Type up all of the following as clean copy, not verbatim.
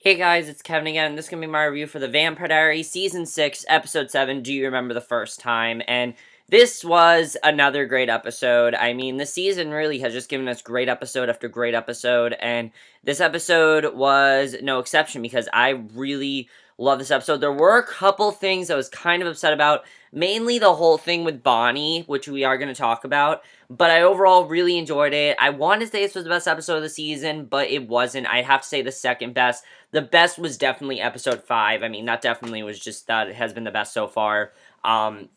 Hey guys, it's Kevin again. This is going to be my review for the Vampire Diaries Season 6, Episode 7, Do You Remember the First Time? And this was another great episode. I mean, the season really has just given us great episode after great episode, and this episode was no exception because I really love this episode. There were a couple things I was kind of upset about, mainly the whole thing with Bonnie, which we are going to talk about, but I overall really enjoyed it. I wanted to say this was the best episode of the season, but it wasn't. I'd have to say the second best. The best was definitely episode 5. I mean, that definitely was just, that has been the best so far. And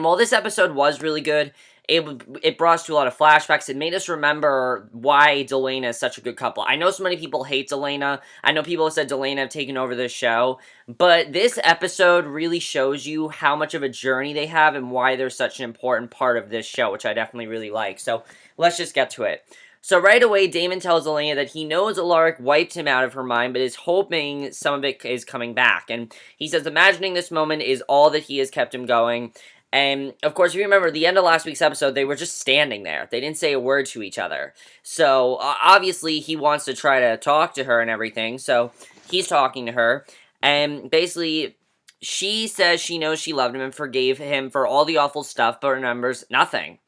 while this episode was really good, it brought us to a lot of flashbacks. It made us remember why Delena is such a good couple. I know so many people hate Delena. I know people have said Delena have taken over this show. But this episode really shows you how much of a journey they have and why they're such an important part of this show, which I definitely really like. So let's just get to it. So right away, Damon tells Elena that he knows Alaric wiped him out of her mind, but is hoping some of it is coming back. And he says imagining this moment is all that he has kept him going. And, of course, if you remember, the end of last week's episode, they were just standing there. They didn't say a word to each other. So, obviously, he wants to try to talk to her and everything. So, he's talking to her. And, basically, she says she knows she loved him and forgave him for all the awful stuff, but remembers nothing.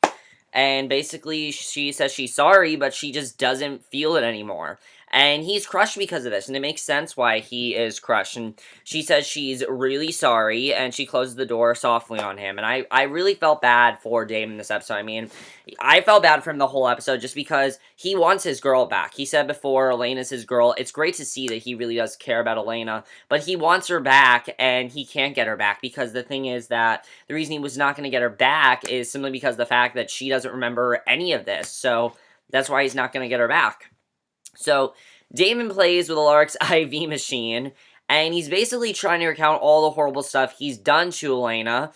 And basically, she says she's sorry, but she just doesn't feel it anymore. And he's crushed because of this, and it makes sense why he is crushed. And she says she's really sorry, and she closes the door softly on him. And I really felt bad for Damon in this episode. I mean, I felt bad for him the whole episode just because he wants his girl back. He said before, Elena's his girl. It's great to see that he really does care about Elena, but he wants her back, and he can't get her back because the thing is that the reason he was not going to get her back is simply because of the fact that she doesn't remember any of this. So that's why he's not going to get her back. So, Damon plays with Alaric's IV machine, and he's basically trying to recount all the horrible stuff he's done to Elena,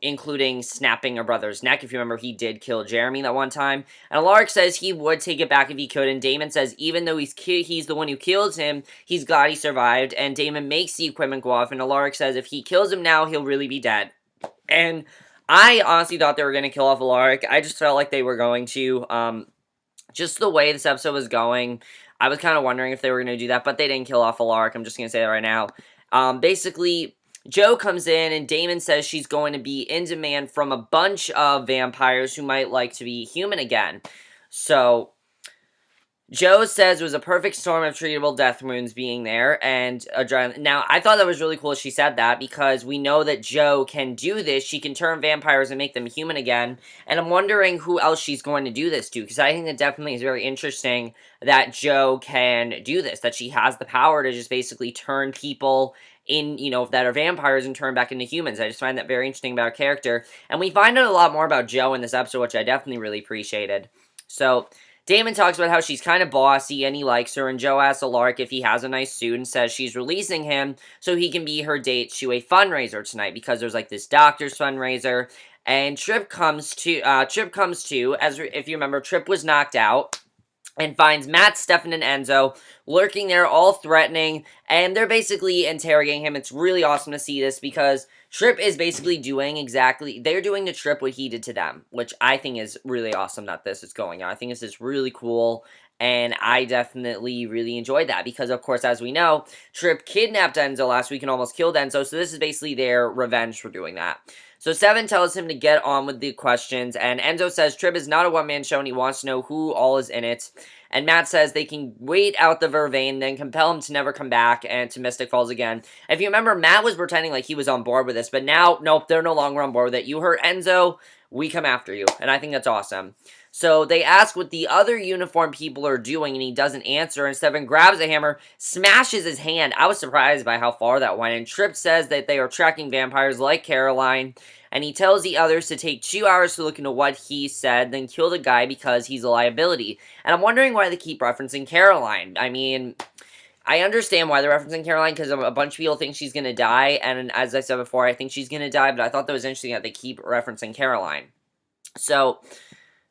including snapping her brother's neck. If you remember, he did kill Jeremy that one time. And Alaric says he would take it back if he could, and Damon says even though he's the one who kills him, he's glad he survived, and Damon makes the equipment go off, and Alaric says if he kills him now, he'll really be dead. And I honestly thought they were going to kill off Alaric. I just felt like they were going to, just the way this episode was going, I was kind of wondering if they were going to do that, but they didn't kill off Alaric. I'm just going to say that right now. Basically, Jo comes in, and Damon says she's going to be in demand from a bunch of vampires who might like to be human again. So, Jo says it was a perfect storm of treatable death wounds being there, and now, I thought that was really cool she said that, because we know that Jo can do this. She can turn vampires and make them human again, and I'm wondering who else she's going to do this to, because I think it definitely is very interesting that Jo can do this, that she has the power to just basically turn people in, that are vampires and turn back into humans. I just find that very interesting about her character, and we find out a lot more about Jo in this episode, which I definitely really appreciated. So, Damon talks about how she's kind of bossy and he likes her, and Jo asks Alaric if he has a nice suit and says she's releasing him so he can be her date to a fundraiser tonight because there's like this doctor's fundraiser, and Tripp comes to, as if you remember, Tripp was knocked out and finds Matt, Stefan, and Enzo lurking there, all threatening, and they're basically interrogating him. It's really awesome to see this because Tripp is basically they're doing to Tripp what he did to them, which I think is really awesome that this is going on. I think this is really cool, and I definitely really enjoyed that because, of course, as we know, Tripp kidnapped Enzo last week and almost killed Enzo, so this is basically their revenge for doing that. So Seven tells him to get on with the questions, and Enzo says Tripp is not a one-man show and he wants to know who all is in it. And Matt says they can wait out the vervain, then compel him to never come back and to Mystic Falls again. If you remember, Matt was pretending like he was on board with this, but now, nope, they're no longer on board with it. You hurt Enzo, we come after you. And I think that's awesome. So they ask what the other uniformed people are doing, and he doesn't answer, and Stefan grabs a hammer, smashes his hand. I was surprised by how far that went, and Tripp says that they are tracking vampires like Caroline, and he tells the others to take 2 hours to look into what he said, then kill the guy because he's a liability. And I'm wondering why they keep referencing Caroline. I mean, I understand why they're referencing Caroline, because a bunch of people think she's going to die, and as I said before, I think she's going to die, but I thought that was interesting that they keep referencing Caroline. So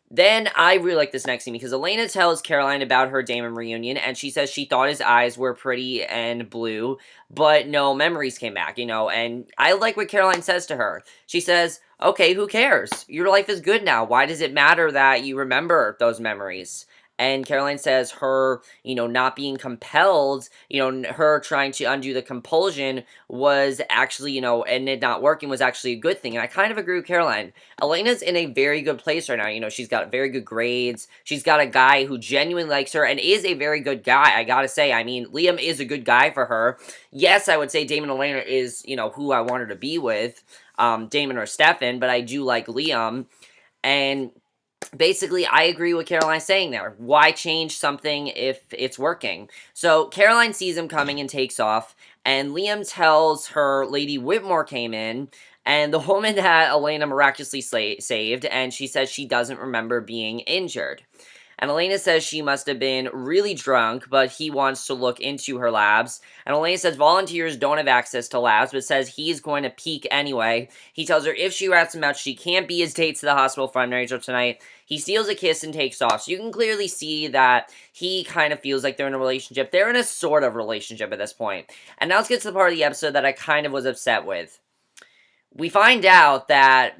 then I really like this next scene because Elena tells Caroline about her Damon reunion, and she says she thought his eyes were pretty and blue, but no memories came back, and I like what Caroline says to her. She says, okay, who cares? Your life is good now. Why does it matter that you remember those memories? and Caroline says her, not being compelled, her trying to undo the compulsion was actually, and it not working was actually a good thing. And I kind of agree with Caroline. Elena's in a very good place right now. She's got very good grades. She's got a guy who genuinely likes her and is a very good guy, I gotta say. I mean, Liam is a good guy for her. Yes, I would say Damon and Elena is, who I want her to be with, Damon or Stefan, but I do like Liam. And basically, I agree with Caroline saying there. Why change something if it's working? So Caroline sees him coming and takes off, and Liam tells her Lady Whitmore came in, and the woman that Elena miraculously saved, and she says she doesn't remember being injured. And Elena says she must have been really drunk, but he wants to look into her labs. And Elena says volunteers don't have access to labs, but says he's going to peek anyway. He tells her if she rats him out, she can't be his date to the hospital fundraiser tonight. He steals a kiss and takes off. So you can clearly see that he kind of feels like they're in a relationship. They're in a sort of relationship at this point. And now let's get to the part of the episode that I kind of was upset with. We find out that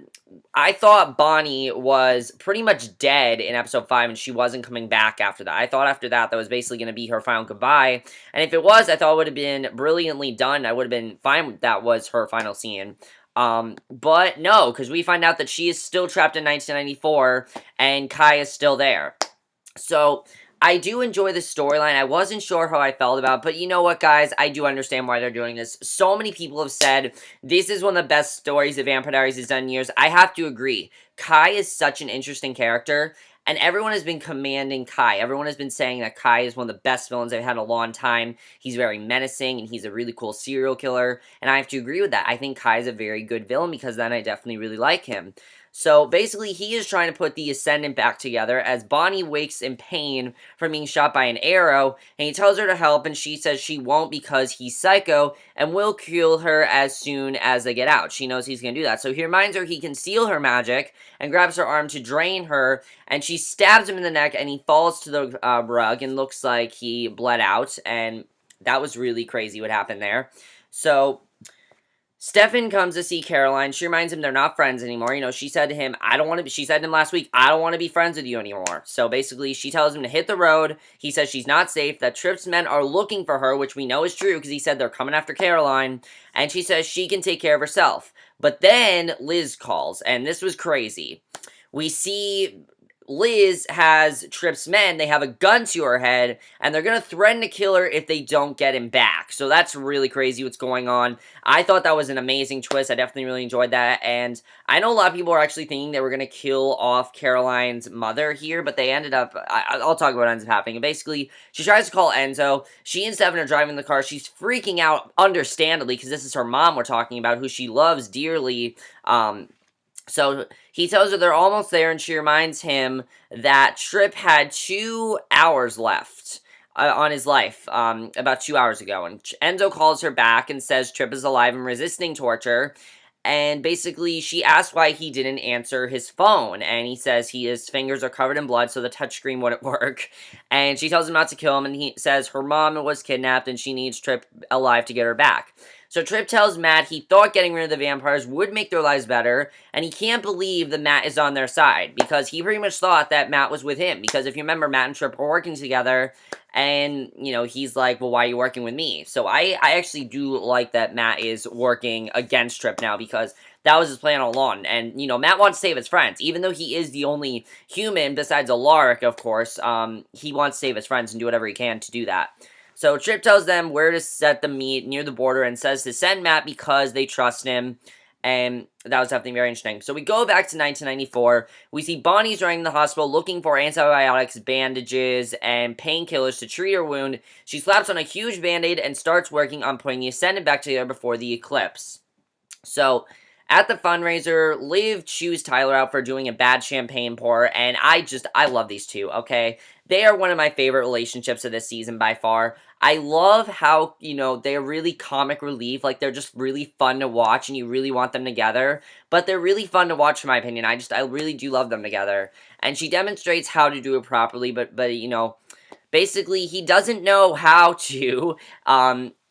I thought Bonnie was pretty much dead in episode 5 and she wasn't coming back after that. I thought after that was basically going to be her final goodbye. And if it was, I thought it would have been brilliantly done. I would have been fine with that was her final scene. But no, because we find out that she is still trapped in 1994 and Kai is still there. So I do enjoy the storyline. I wasn't sure how I felt about it, but you know what, guys? I do understand why they're doing this. So many people have said this is one of the best stories that Vampire Diaries has done in years. I have to agree. Kai is such an interesting character, and everyone has been commanding Kai. Everyone has been saying that Kai is one of the best villains they've had in a long time. He's very menacing, and he's a really cool serial killer, and I have to agree with that. I think Kai is a very good villain because then I definitely really like him. So basically, he is trying to put the Ascendant back together as Bonnie wakes in pain from being shot by an arrow, and he tells her to help, and she says she won't because he's psycho and will kill her as soon as they get out. She knows he's going to do that. So he reminds her he can steal her magic and grabs her arm to drain her, and she stabs him in the neck, and he falls to the rug and looks like he bled out, and that was really crazy what happened there. So Stefan comes to see Caroline. She reminds him they're not friends anymore. She said to him, she said to him last week, I don't want to be friends with you anymore. So basically, she tells him to hit the road. He says she's not safe, that Tripp's men are looking for her, which we know is true because he said they're coming after Caroline. And she says she can take care of herself. But then Liz calls, and this was crazy. We see Liz has Tripp's men, they have a gun to her head, and they're going to threaten to kill her if they don't get him back. So that's really crazy what's going on. I thought that was an amazing twist. I definitely really enjoyed that, and I know a lot of people are actually thinking they were going to kill off Caroline's mother here, but they ended up, I'll talk about what ends up happening. Basically, she tries to call Enzo. She and Stefan are driving the car. She's freaking out, understandably, because this is her mom we're talking about, who she loves dearly. So he tells her they're almost there, and she reminds him that Tripp had 2 hours left on his life, about 2 hours ago. And Enzo calls her back and says Tripp is alive and resisting torture. And basically, she asks why he didn't answer his phone. And he says his fingers are covered in blood, so the touchscreen wouldn't work. And she tells him not to kill him, and he says her mom was kidnapped, and she needs Tripp alive to get her back. So Tripp tells Matt he thought getting rid of the vampires would make their lives better, and he can't believe that Matt is on their side, because he pretty much thought that Matt was with him, because if you remember, Matt and Tripp were working together, and, he's like, well, why are you working with me? So I actually do like that Matt is working against Tripp now, because that was his plan all along, and, Matt wants to save his friends, even though he is the only human, besides Alaric, of course, he wants to save his friends and do whatever he can to do that. So Tripp tells them where to set the meet near the border and says to send Matt because they trust him. And that was something very interesting. So we go back to 1994. We see Bonnie's running the hospital looking for antibiotics, bandages, and painkillers to treat her wound. She slaps on a huge band-aid and starts working on putting the Ascendant back together before the eclipse. So at the fundraiser, Liv chews Tyler out for doing a bad champagne pour, and I love these two, okay? They are one of my favorite relationships of this season by far. I love how, they're really comic relief, like, they're just really fun to watch, and you really want them together, but they're really fun to watch, in my opinion. I really do love them together, and she demonstrates how to do it properly, but basically, he doesn't know how to,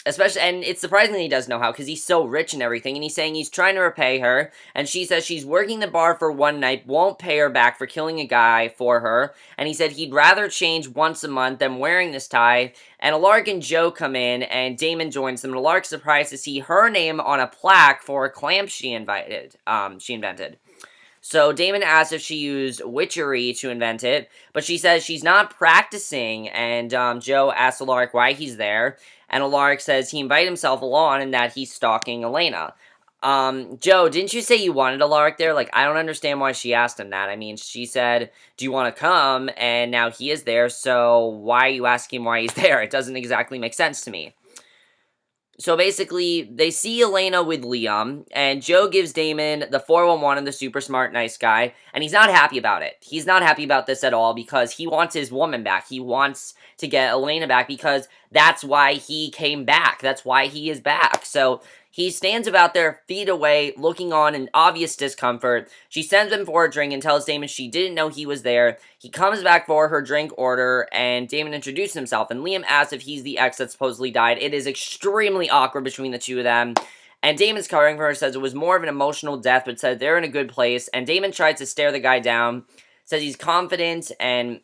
Especially, and it's surprising that he doesn't know how, because he's so rich and everything, and he's saying he's trying to repay her, and she says she's working the bar for one night, won't pay her back for killing a guy for her, and he said he'd rather change once a month than wearing this tie, and Alaric and Jo come in, and Damon joins them, and Alaric's surprised to see her name on a plaque for a clamp she invented. So Damon asks if she used witchery to invent it, but she says she's not practicing, and Jo asks Alaric why he's there, and Alaric says he invited himself along and that he's stalking Elena. Jo, didn't you say you wanted Alaric there? Like, I don't understand why she asked him that. I mean, she said, do you want to come? And now he is there, so why are you asking why he's there? It doesn't exactly make sense to me. So basically, they see Elena with Liam, and Jo gives Damon the 411 and the super smart nice guy, and he's not happy about it. He's not happy about this at all, because he wants his woman back. He wants to get Elena back, because that's why he came back. That's why he is back. So he stands about there, feet away, looking on in obvious discomfort. She sends him for a drink and tells Damon she didn't know he was there. He comes back for her drink order, and Damon introduces himself, and Liam asks if he's the ex that supposedly died. It is extremely awkward between the two of them, and Damon's covering for her, says it was more of an emotional death, but said they're in a good place, and Damon tries to stare the guy down, says he's confident, and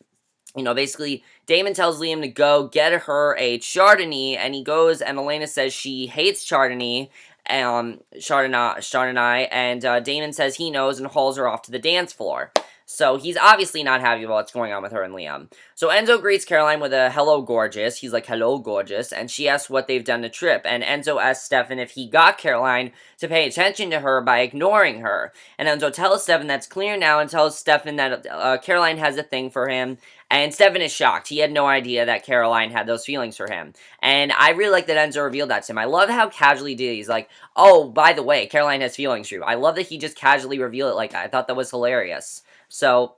basically, Damon tells Liam to go get her a Chardonnay, and he goes, and Elena says she hates Chardonnay, Chardonnay, and Damon says he knows and hauls her off to the dance floor. So he's obviously not happy about what's going on with her and Liam. So Enzo greets Caroline with a hello gorgeous. He's like, hello gorgeous, and she asks what they've done to Tripp, and Enzo asks Stefan if he got Caroline to pay attention to her by ignoring her. And Enzo tells Stefan that's clear now, and tells Stefan that Caroline has a thing for him, and Stefan is shocked. He had no idea that Caroline had those feelings for him. And I really like that Enzo revealed that to him. I love how casually he did. He's like, oh, by the way, Caroline has feelings for you. I love that he just casually revealed it like that. I thought that was hilarious. So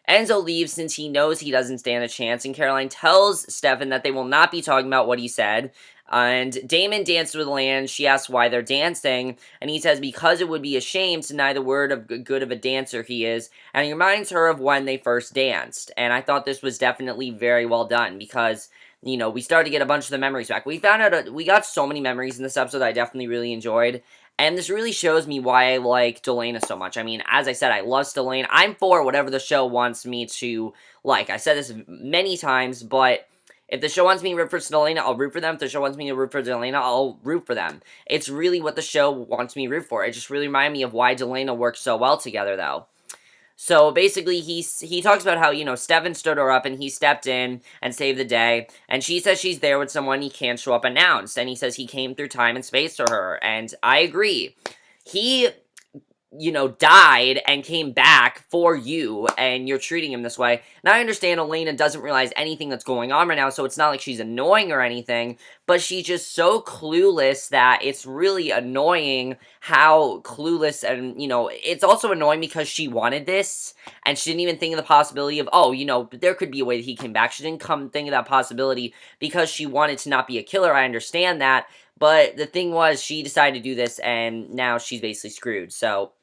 Enzo leaves since he knows he doesn't stand a chance, and Caroline tells Stefan that they will not be talking about what he said. And Damon dances with Elena. She asks why they're dancing, and he says because it would be a shame to deny the word of good of a dancer he is, and he reminds her of when they first danced. And I thought this was definitely very well done, because we started to get a bunch of the memories back. We found out we got so many memories in this episode that I definitely really enjoyed. And this really shows me why I like Delana so much. I mean, as I said, I love Delana. I'm for whatever the show wants me to like. I said this many times, but if the show wants me to root for Delana, I'll root for them. If the show wants me to root for Delana, I'll root for them. It's really what the show wants me to root for. It just really reminded me of why Delana works so well together, though. So basically, he talks about how, Stefan stood her up and he stepped in and saved the day. And she says she's there with someone he can't show up announced. And he says he came through time and space for her. And I agree. He died and came back for you, and you're treating him this way. Now, I understand Elena doesn't realize anything that's going on right now, so it's not like she's annoying or anything, but she's just so clueless that it's really annoying how clueless, and, it's also annoying because she wanted this, and she didn't even think of the possibility of, there could be a way that he came back. She didn't come think of that possibility because she wanted to not be a killer. I understand that, but the thing was, she decided to do this, and now she's basically screwed, so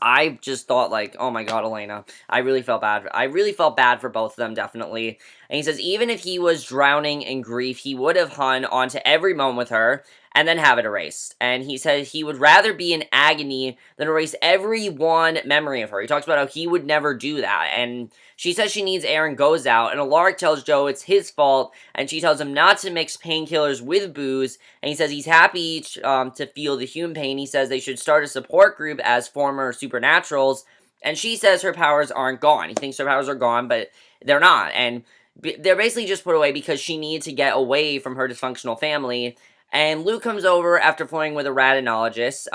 I just thought, like, oh my god, Elena. I really felt bad. I really felt bad for both of them, definitely. And he says, even if he was drowning in grief, he would have hung onto every moment with her and then have it erased. And he says he would rather be in agony than erase every one memory of her. He talks about how he would never do that. And she says she needs air and goes out. And Alaric tells Jo it's his fault. And she tells him not to mix painkillers with booze. And he says he's happy to feel the human pain. He says they should start a support group as former supernaturals. And she says her powers aren't gone. He thinks her powers are gone, but they're not. And they're basically just put away because she needs to get away from her dysfunctional family. And Luke comes over after flirting with a radiologist,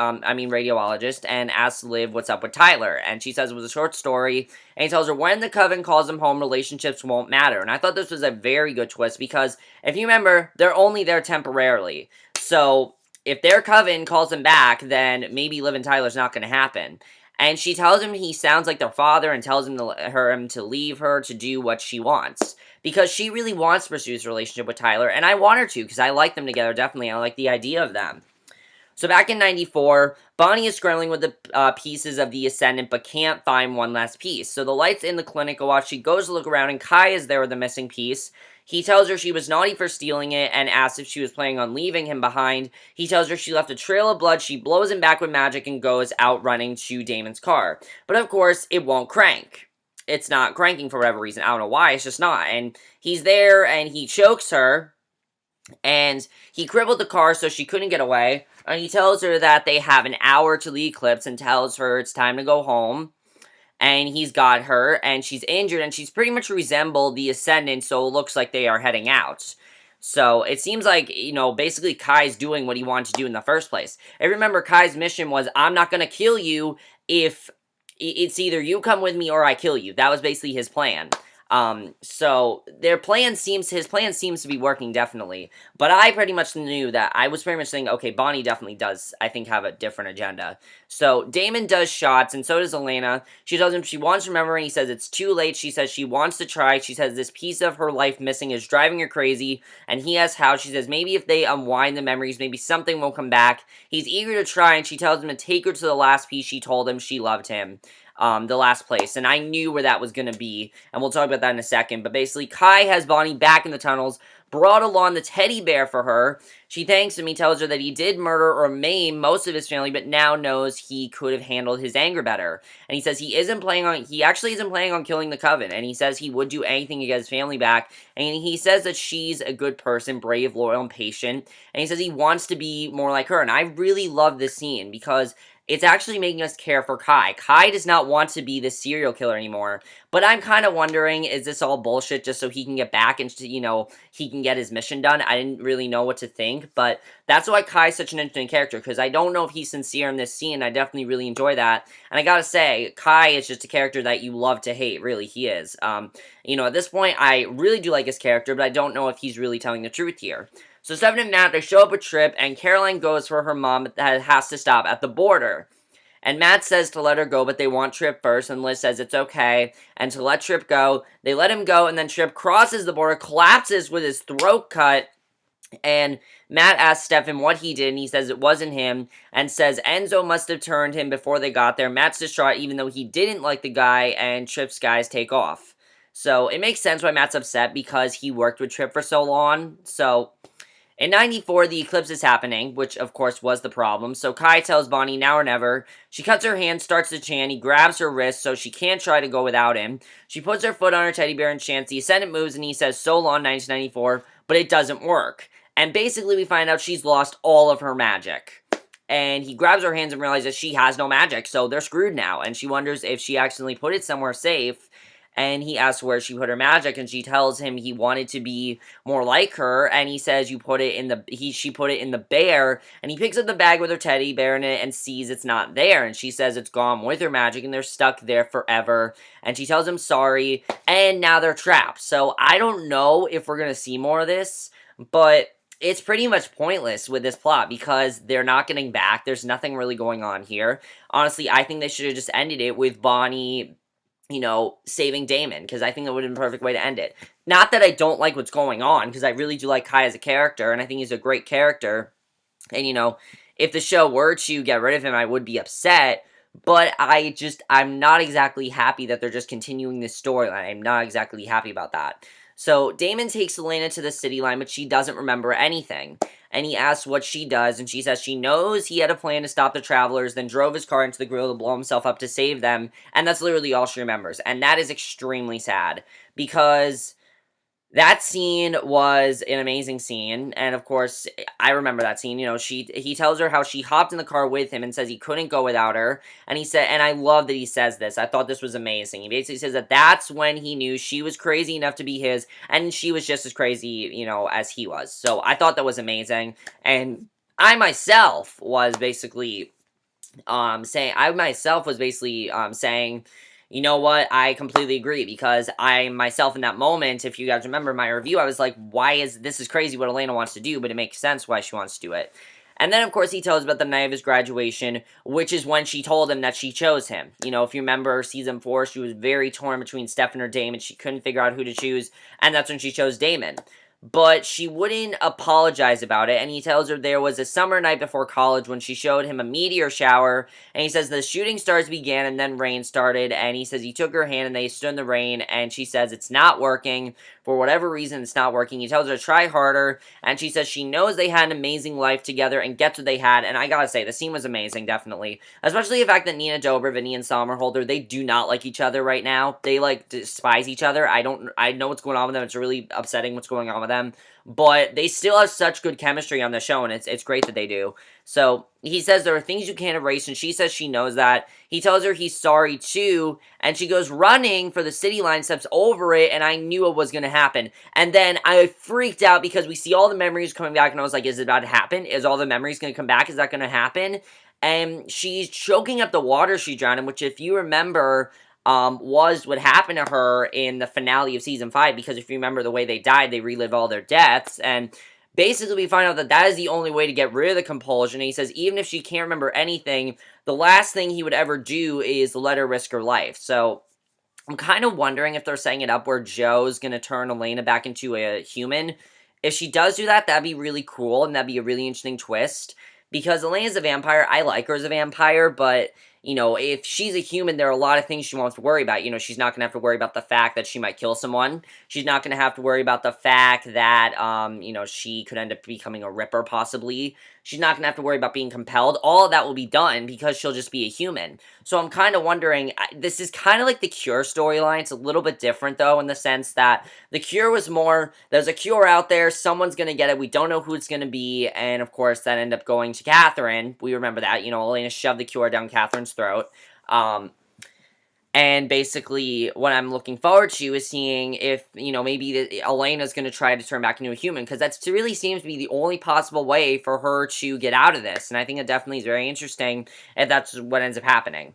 and asks Liv what's up with Tyler. And she says it was a short story, and he tells her when the coven calls him home, relationships won't matter. And I thought this was a very good twist, because if you remember, they're only there temporarily. So if their coven calls him back, then maybe Liv and Tyler's not going to happen. And she tells him he sounds like their father, and tells him to leave her to do what she wants. Because she really wants to pursue this relationship with Tyler, and I want her to, because I like them together, definitely. I like the idea of them. So back in 94, Bonnie is scrambling with the pieces of the Ascendant, but can't find one last piece. So the lights in the clinic go off, she goes to look around, and Kai is there with the missing piece. He tells her she was naughty for stealing it and asks if she was planning on leaving him behind. He tells her she left a trail of blood. She blows him back with magic and goes out running to Damon's car. But of course, it won't crank. It's not cranking for whatever reason. I don't know why, it's just not. And he's there and he chokes her. And he crippled the car so she couldn't get away. And he tells her that they have an hour to the eclipse and tells her it's time to go home. And he's got her, and she's injured, and she's pretty much resembled the Ascendant, so it looks like they are heading out. So, it seems like, basically Kai's doing what he wanted to do in the first place. And remember, Kai's mission was, I'm not gonna kill you if it's either you come with me or I kill you. That was basically his plan. So his plan seems to be working, definitely. But I pretty much knew that. I was pretty much saying, okay, Bonnie definitely does, I think, have a different agenda. So Damon does shots, and so does Elena. She tells him she wants to remember, and he says it's too late. She says she wants to try. She says this piece of her life missing is driving her crazy, and he asks how. She says maybe if they unwind the memories, maybe something will come back. He's eager to try, and she tells him to take her to the last piece. She told him she loved him. The last place, and I knew where that was going to be, and we'll talk about that in a second, but basically, Kai has Bonnie back in the tunnels, brought along the teddy bear for her. She thanks him. He tells her that he did murder or maim most of his family, but now knows he could have handled his anger better, and he says he actually isn't planning on killing the coven, and he says he would do anything to get his family back, and he says that she's a good person, brave, loyal, and patient, and he says he wants to be more like her, and I really love this scene, because it's actually making us care for Kai. Kai does not want to be this serial killer anymore. But I'm kind of wondering, is this all bullshit just so he can get back and, he can get his mission done? I didn't really know what to think. But that's why Kai's such an interesting character. Because I don't know if he's sincere in this scene. I definitely really enjoy that. And I gotta say, Kai is just a character that you love to hate. Really, he is. At this point, I really do like his character. But I don't know if he's really telling the truth here. So Stefan and Matt, they show up with Tripp, and Caroline goes for her mom that has to stop at the border. And Matt says to let her go, but they want Tripp first, and Liz says it's okay, and to let Tripp go. They let him go, and then Tripp crosses the border, collapses with his throat cut, and Matt asks Stefan what he did, and he says it wasn't him, and says Enzo must have turned him before they got there. Matt's distraught, even though he didn't like the guy, and Tripp's guys take off. So, it makes sense why Matt's upset, because he worked with Tripp for so long, so in 94, the eclipse is happening, which of course was the problem, so Kai tells Bonnie now or never. She cuts her hand, starts to chant, he grabs her wrist so she can't try to go without him. She puts her foot on her teddy bear and chants, the Ascendant moves, and he says, so long, 1994, but it doesn't work. And basically we find out she's lost all of her magic. And he grabs her hands and realizes she has no magic, so they're screwed now, and she wonders if she accidentally put it somewhere safe. And he asks where she put her magic, and she tells him he wanted to be more like her, and he says she put it in the bear, and he picks up the bag with her teddy bear in it and sees it's not there, and she says it's gone with her magic, and they're stuck there forever, and she tells him sorry, and now they're trapped. So I don't know if we're gonna see more of this, but it's pretty much pointless with this plot, because they're not getting back, there's nothing really going on here. Honestly, I think they should have just ended it with Bonnie, saving Damon, because I think that would have been the perfect way to end it. Not that I don't like what's going on, because I really do like Kai as a character, and I think he's a great character, and, if the show were to get rid of him, I would be upset, but I'm not exactly happy that they're just continuing this storyline. I'm not exactly happy about that. So, Damon takes Elena to the city line, but she doesn't remember anything. And he asks what she does, and she says she knows he had a plan to stop the travelers, then drove his car into the grill to blow himself up to save them, and that's literally all she remembers. And that is extremely sad, because that scene was an amazing scene, and of course, I remember that scene. He tells her how she hopped in the car with him and says he couldn't go without her, and he said, and I love that he says this, I thought this was amazing. He basically says that that's when he knew she was crazy enough to be his, and she was just as crazy, as he was. So I thought that was amazing, and I myself was basically saying, you know what, I completely agree, because I, myself, in that moment, if you guys remember my review, I was like, this is crazy what Elena wants to do, but it makes sense why she wants to do it. And then, of course, he tells about the night of his graduation, which is when she told him that she chose him. If you remember season 4, she was very torn between Stefan or Damon, she couldn't figure out who to choose, and that's when she chose Damon. but she wouldn't apologize about it, and he tells her there was a summer night before college when she showed him a meteor shower, and he says the shooting stars began and then rain started, and he says he took her hand and they stood in the rain, and she says it's not working. For whatever reason, it's not working. He tells her to try harder, and she says she knows they had an amazing life together and gets what they had, and I gotta say, the scene was amazing, definitely. Especially the fact that Nina Dobrev and Ian Somerhalder, they do not like each other right now. They, like, despise each other. I know what's going on with them. It's really upsetting what's going on with them. But they still have such good chemistry on the show, and it's great that they do. So, he says there are things you can't erase, and she says she knows that. He tells her he's sorry, too, and she goes running for the city line, steps over it, and I knew it was going to happen. And then I freaked out because we see all the memories coming back, and I was like, is it about to happen? Is all the memories going to come back? Is that going to happen? And she's choking up the water she drowned in, which, if you remember, was what happened to her in the finale of season 5, because if you remember the way they died, they relive all their deaths, and basically we find out that that is the only way to get rid of the compulsion. And he says even if she can't remember anything, the last thing he would ever do is let her risk her life. So I'm kind of wondering if they're setting it up where Jo's gonna turn Elena back into a human. If she does do that, that'd be really cool, and that'd be a really interesting twist. Because Elena's a vampire, I like her as a vampire, but, you know, if she's a human, there are a lot of things she won't have to worry about. You know, she's not gonna have to worry about the fact that she might kill someone. She's not gonna have to worry about the fact that, you know, she could end up becoming a Ripper, possibly. She's not gonna have to worry about being compelled. All of that will be done because she'll just be a human. So I'm kind of wondering, this is kind of like the Cure storyline. It's a little bit different, though, in the sense that the Cure was more, there's a cure out there, someone's gonna get it, we don't know who it's gonna be, and of course, that ended up going to Catherine. We remember that, you know, Elena shoved the cure down Catherine's throat. And basically, what I'm looking forward to is seeing if, you know, maybe Elena's going to try to turn back into a human, because that really seems to be the only possible way for her to get out of this, and I think it definitely is very interesting if that's what ends up happening.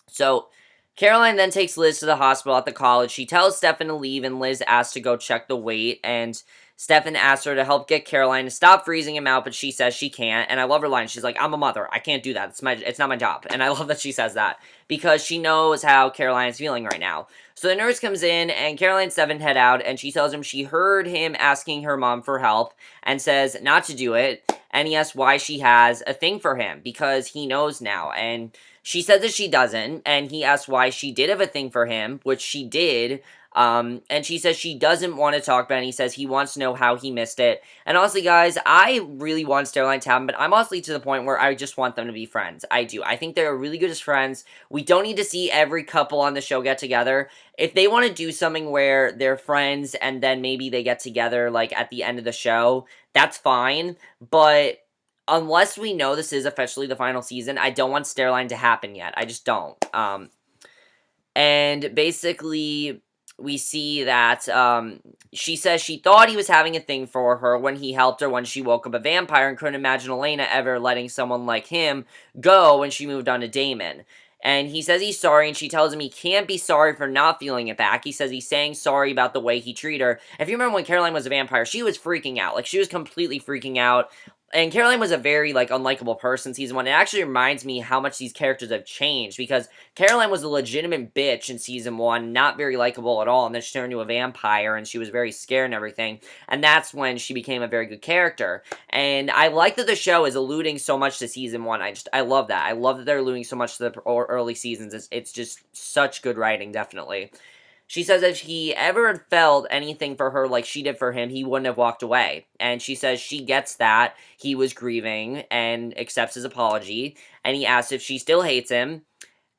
So, Caroline then takes Liz to the hospital at the college. She tells Stefan to leave, and Liz asks to go check the weight, and Stefan asks her to help get Caroline to stop freezing him out, but she says she can't, and I love her line. She's like, I'm a mother. I can't do that. It's not my job, and I love that she says that, because she knows how Caroline's feeling right now. So the nurse comes in, and Caroline's 7 head out, and she tells him she heard him asking her mom for help, and says not to do it, and he asks why she has a thing for him, because he knows now, and she says that she doesn't, and he asks why she did have a thing for him, which she did, and she says she doesn't want to talk about it, and he says he wants to know how he missed it. And honestly, guys, I really want Caroline to happen, but I'm honestly to the point where I just want them to be friends. I do. I think they're really good as friends. We don't need to see every couple on the show get together. If they want to do something where they're friends, and then maybe they get together, like, at the end of the show, that's fine, but unless we know this is officially the final season, I don't want Caroline to happen yet. I just don't. And basically, we see that she says she thought he was having a thing for her when he helped her when she woke up a vampire, and couldn't imagine Elena ever letting someone like him go when she moved on to Damon. And he says he's sorry, and she tells him he can't be sorry for not feeling it back. He says he's saying sorry about the way he treated her. If you remember when Caroline was a vampire, she was freaking out. Like, she was completely freaking out. And Caroline was a very, like, unlikable person season 1. It actually reminds me how much these characters have changed, because Caroline was a legitimate bitch in season 1, not very likable at all, and then she turned into a vampire, and she was very scared and everything, and that's when she became a very good character. And I like that the show is alluding so much to season 1. I love that. I love that they're alluding so much to the early seasons. It's just such good writing, definitely. She says if he ever felt anything for her like she did for him, he wouldn't have walked away. And she says she gets that he was grieving and accepts his apology. And he asks if she still hates him.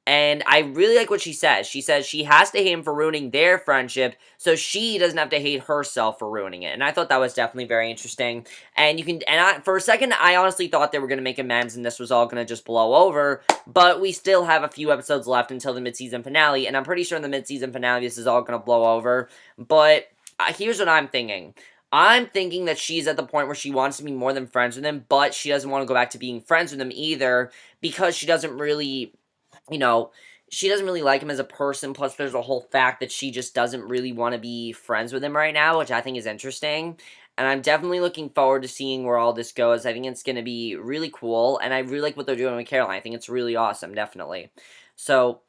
And I really like what she says. She says she has to hate him for ruining their friendship, so she doesn't have to hate herself for ruining it. And I thought that was definitely very interesting. And for a second, I honestly thought they were going to make amends and this was all going to just blow over. But we still have a few episodes left until the mid-season finale. And I'm pretty sure in the mid-season finale, this is all going to blow over. But here's what I'm thinking. I'm thinking that she's at the point where she wants to be more than friends with him, but she doesn't want to go back to being friends with him either, because she doesn't really, you know, she doesn't really like him as a person, plus there's a whole fact that she just doesn't really want to be friends with him right now, which I think is interesting, and I'm definitely looking forward to seeing where all this goes. I think it's going to be really cool, and I really like what they're doing with Caroline. I think it's really awesome, definitely. So,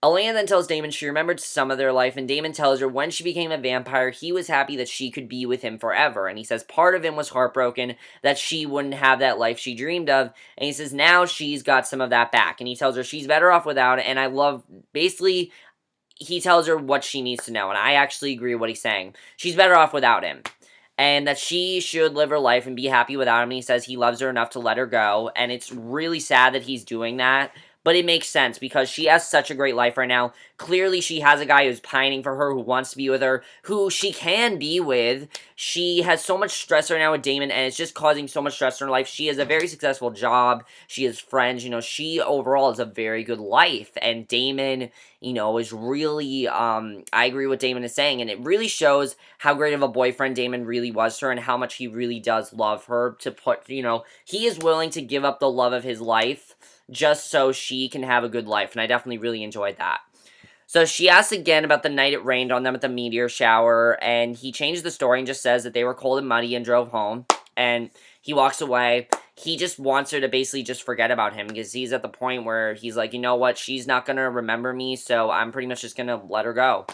Elena then tells Damon she remembered some of their life, and Damon tells her when she became a vampire, he was happy that she could be with him forever. And he says part of him was heartbroken that she wouldn't have that life she dreamed of. And he says now she's got some of that back. And he tells her she's better off without it. And I love, basically, he tells her what she needs to know. And I actually agree with what he's saying. She's better off without him. And that she should live her life and be happy without him. And he says he loves her enough to let her go. And it's really sad that he's doing that. But it makes sense because she has such a great life right now. Clearly, she has a guy who's pining for her, who wants to be with her, who she can be with. She has so much stress right now with Damon, and it's just causing so much stress in her life. She has a very successful job. She has friends. You know, she overall has a very good life. And Damon, you know, is really, I agree with what Damon is saying. And it really shows how great of a boyfriend Damon really was to her and how much he really does love her to put, you know, he is willing to give up the love of his life just so she can have a good life, and I definitely really enjoyed that. So she asks again about the night it rained on them at the meteor shower, and he changed the story and just says that they were cold and muddy and drove home, and he walks away. He just wants her to basically just forget about him, because he's at the point where he's like, you know what, she's not going to remember me, so I'm pretty much just going to let her go.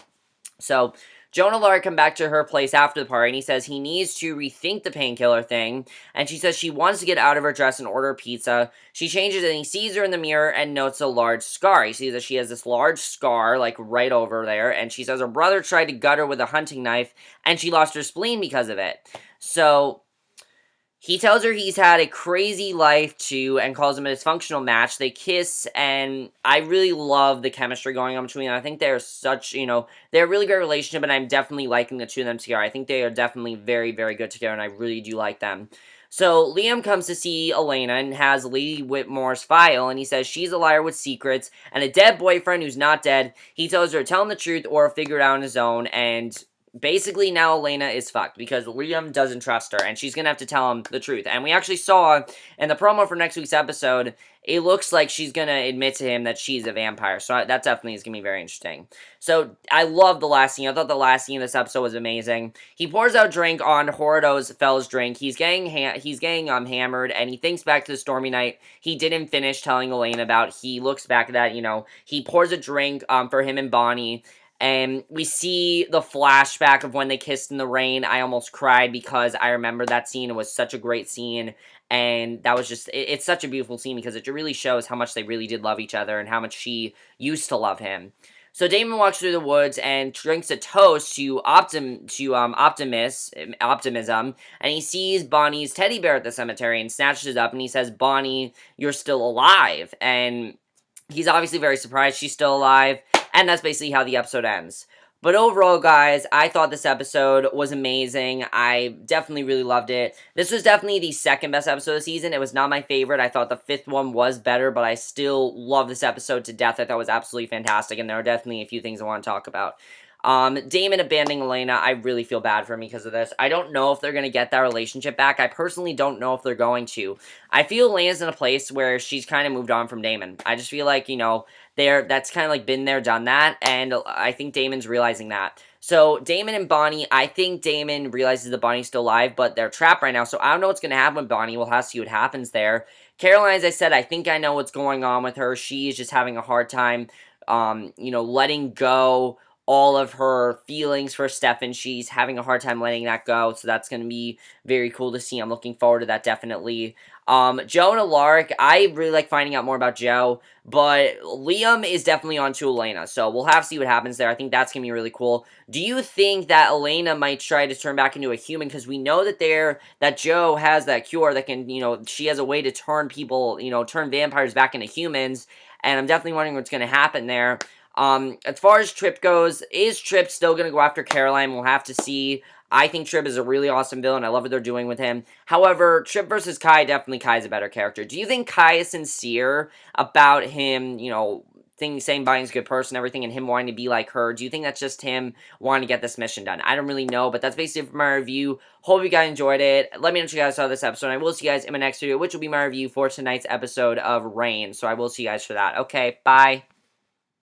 So Jo and Alaric come back to her place after the party, and he says he needs to rethink the painkiller thing, and she says she wants to get out of her dress and order pizza. She changes, and he sees her in the mirror and notes a large scar. He sees that she has this large scar, like, right over there, and she says her brother tried to gut her with a hunting knife, and she lost her spleen because of it. So he tells her he's had a crazy life, too, and calls him a dysfunctional match. They kiss, and I really love the chemistry going on between them. I think they're such, you know, they're a really great relationship, and I'm definitely liking the two of them together. I think they are definitely very, very good together, and I really do like them. So Liam comes to see Elena and has Lady Whitmore's file, and he says she's a liar with secrets and a dead boyfriend who's not dead. He tells her to tell him the truth or figure it out on his own, and basically, now Elena is fucked because Liam doesn't trust her, and she's gonna have to tell him the truth. And we actually saw in the promo for next week's episode, it looks like she's gonna admit to him that she's a vampire. So that definitely is gonna be very interesting. So I love the last scene. I thought the last scene of this episode was amazing. He pours out drink on Horridor's Fell's drink. He's getting hammered, and he thinks back to the stormy night he didn't finish telling Elena about. He looks back at that, you know, he pours a drink for him and Bonnie. And we see the flashback of when they kissed in the rain. I almost cried because I remember that scene. It was such a great scene. And that was just, it's such a beautiful scene because it really shows how much they really did love each other and how much she used to love him. So Damon walks through the woods and drinks a toast to optimism, and he sees Bonnie's teddy bear at the cemetery and snatches it up, and he says, Bonnie, you're still alive. And he's obviously very surprised she's still alive. And that's basically how the episode ends. But overall, guys, I thought this episode was amazing. I definitely really loved it. This was definitely the second best episode of the season. It was not my favorite. I thought the fifth one was better, but I still love this episode to death. I thought it was absolutely fantastic, and there are definitely a few things I want to talk about. Damon abandoning Elena, I really feel bad for him because of this. I don't know if they're going to get that relationship back. I personally don't know if they're going to. I feel Elena's in a place where she's kind of moved on from Damon. I just feel like, you know, that's kind of like been there, done that, and I think Damon's realizing that. So, Damon and Bonnie, I think Damon realizes that Bonnie's still alive, but they're trapped right now, so I don't know what's going to happen with Bonnie. We'll have to see what happens there. Caroline, as I said, I think I know what's going on with her. She is just having a hard time, you know, letting go all of her feelings for Stefan. She's having a hard time letting that go, so that's going to be very cool to see. I'm looking forward to that, definitely. Jo and Alaric, I really like finding out more about Jo, but Liam is definitely on to Elena, so we'll have to see what happens there. I think that's going to be really cool. Do you think that Elena might try to turn back into a human? Because we know that Jo has that cure that can, you know, she has a way to turn people, you know, turn vampires back into humans, and I'm definitely wondering what's going to happen there. As far as Tripp goes, is Tripp still going to go after Caroline? We'll have to see. I think Tripp is a really awesome villain. I love what they're doing with him. However, Tripp versus Kai, definitely Kai's a better character. Do you think Kai is sincere about him, you know, saying Bonnie's a good person, everything, and him wanting to be like her? Do you think that's just him wanting to get this mission done? I don't really know, but that's basically it for my review. Hope you guys enjoyed it. Let me know what you guys saw this episode. I will see you guys in my next video, which will be my review for tonight's episode of Reign. So I will see you guys for that. Okay, bye.